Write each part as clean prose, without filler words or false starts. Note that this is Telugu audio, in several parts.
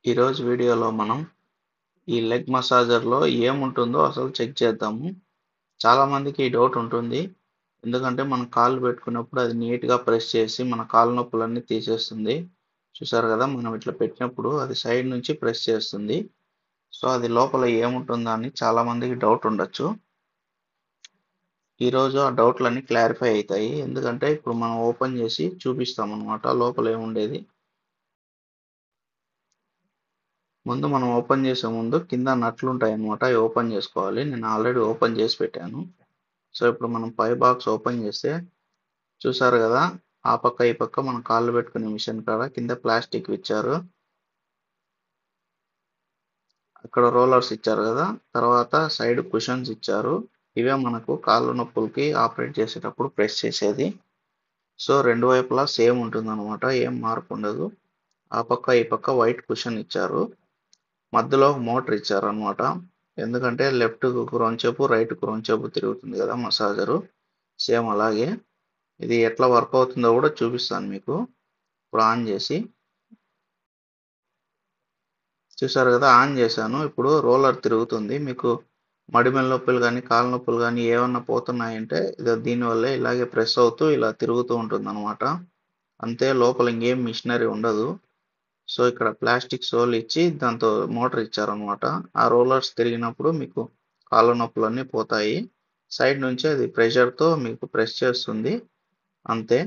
ఈరోజు వీడియోలో మనం ఈ లెగ్ మసాజర్లో ఏముంటుందో అసలు చెక్ చేద్దాము. చాలామందికి ఈ డౌట్ ఉంటుంది. ఎందుకంటే మనం కాళ్ళు పెట్టుకున్నప్పుడు అది నీట్‌గా ప్రెస్ చేసి మన కాళ్ళ నొప్పులన్నీ తీసేస్తుంది. చూసారు కదా! మనం ఇట్లా పెట్టినప్పుడు అది సైడ్ నుంచి ప్రెస్ చేస్తుంది. సో, అది లోపల ఏముంటుందా అని చాలామందికి డౌట్ ఉండొచ్చు. ఈరోజు ఆ డౌట్‌లన్నీ క్లారిఫై అయితాయి. ఎందుకంటే ఇప్పుడు మనం ఓపెన్ చేసి చూపిస్తామన్నమాట లోపల ఏముండేది. ముందు మనం ఓపెన్ చేసే ముందు కింద నట్లు ఉంటాయన్నమాట. అవి ఓపెన్ చేసుకోవాలి. నేను ఆల్రెడీ ఓపెన్ చేసి పెట్టాను. సో, ఇప్పుడు మనం పై బాక్స్ ఓపెన్ చేస్తే చూసారు కదా! ఆ పక్క, ఈ పక్క మనం కాళ్ళు పెట్టుకునే మిషన్ కాడ కింద ప్లాస్టిక్ ఇచ్చారు. అక్కడ రోలర్స్ ఇచ్చారు కదా! తర్వాత సైడ్ కుషన్స్ ఇచ్చారు. ఇవే మనకు కాళ్ళ నొప్పులకి ఆపరేట్ చేసేటప్పుడు ప్రెస్ చేసేది. సో, రెండు వైపులా సేమ్ ఉంటుందన్నమాట. ఏం మార్పు ఉండదు. ఆ పక్క, ఈ పక్క వైట్ కుషన్ ఇచ్చారు. మధ్యలో ఒక మోటర్ ఇచ్చారన్నమాట. ఎందుకంటే లెఫ్ట్‌కు రొంచేపు, రైట్‌కు రొంచేపు తిరుగుతుంది కదా మసాజరు. సేమ్ అలాగే. ఇది ఎట్లా వర్క్ అవుతుందో కూడా చూపిస్తాను మీకు. ఇప్పుడు ఆన్ చేసి చూసారు కదా! ఆన్ చేశాను. ఇప్పుడు రోలర్ తిరుగుతుంది. మీకు మడిమెల నొప్పులు గానీ, కాళ్ళ నొప్పులు గానీ ఏమన్నా పోతున్నాయంటే ఇదో దీనివల్లే ఇలాగే ప్రెస్ అవుతూ ఇలా తిరుగుతూ ఉంటుందన్నమాట. అంతే లోపల ఇంకేం మిషనరీ ఉండదు. సో, ఇక్కడ ప్లాస్టిక్ సోల్ ఇచ్చి దాంతో మోటర్ ఇచ్చారన్నమాట. ఆ రోలర్స్ తిరిగినప్పుడు మీకు కాళ్ళ నొప్పులన్నీ పోతాయి. సైడ్ నుంచి అది ప్రెషర్‌తో మీకు ప్రెస్ చేస్తుంది. అంతే.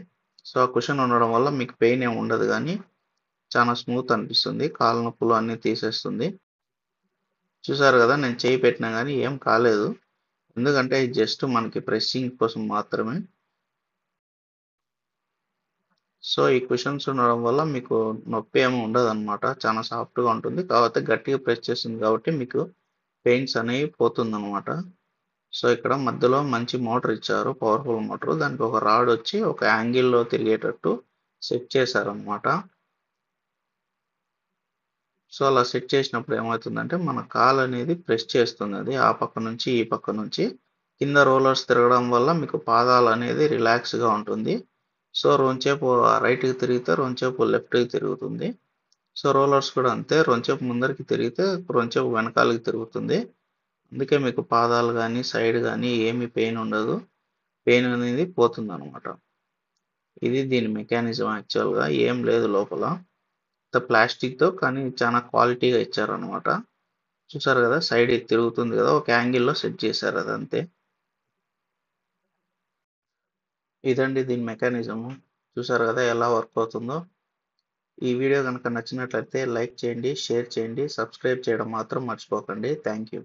సో, ఆ కుషన్ ఉండడం వల్ల మీకు పెయిన్ ఏమి ఉండదు గానీ, చాలా స్మూత్ అనిపిస్తుంది. కాళ్ళ నొప్పులు అన్నీ తీసేస్తుంది. చూసారు గదా! నేను చెయ్యి పెట్టినా గానీ ఏం కాలేదు. ఎందుకంటే ఇది జస్ట్ మనకి ప్రెస్సింగ్ కోసం మాత్రమే. సో, ఈ కుషన్స్ ఉండడం వల్ల మీకు నొప్పి ఏమి ఉండదనమాట. చాలా సాఫ్ట్‌గా ఉంటుంది. కాకపోతే గట్టిగా ప్రెస్ చేస్తుంది కాబట్టి మీకు పెయిన్స్ అనేవి పోతుందనమాట. సో, ఇక్కడ మధ్యలో మంచి మోటర్ ఇచ్చారు. Powerful motor. దానికి ఒక రాడ్ వచ్చి ఒక యాంగిల్‌లో తిరిగేటట్టు సెట్ చేశారనమాట. సో, అలా సెట్ చేసినప్పుడు ఏమవుతుందంటే మన కాలనేది ప్రెస్ చేస్తుందది. ఆ పక్క నుంచి, ఈ పక్క నుంచి. కింద రోలర్స్ తిరగడం వల్ల మీకు పాదాలనేది రిలాక్స్‌గా ఉంటుంది. సో, రొంచేపు రైట్‌కి తిరిగితే, రొంచేపు లెఫ్ట్‌కి తిరుగుతుంది. సో, రోలర్స్ కూడా అంతే. రొంచేపు ముందరికి తిరిగితే, రొంచేపు వెనకాలకి తిరుగుతుంది. అందుకే మీకు పాదాలు గానీ, సైడ్ గానీ ఏమి పెయిన్ ఉండదు. పెయిన్ అనేది పోతుందనమాట. ఇది దీని మెకానిజం యాక్చువల్‌గా. ఏం లేదు లోపల. ప్లాస్టిక్‌తో కానీ చాలా క్వాలిటీగా ఇచ్చారనమాట. చూసారు గదా! సైడ్ ఇది తిరుగుతుంది గదా! ఒక యాంగిల్‌లో సెట్ చేశారు అదంతే. ఇదండి దీని మెకానిజము. చూసారు గదా! ఎలా వర్క్ అవుతుందో. ఈ వీడియో గనుక నచ్చినట్లయితే లైక్ చేయండి, షేర్ చేయండి, సబ్స్క్రైబ్ చేయడం మాత్రం మర్చిపోకండి. Thank you.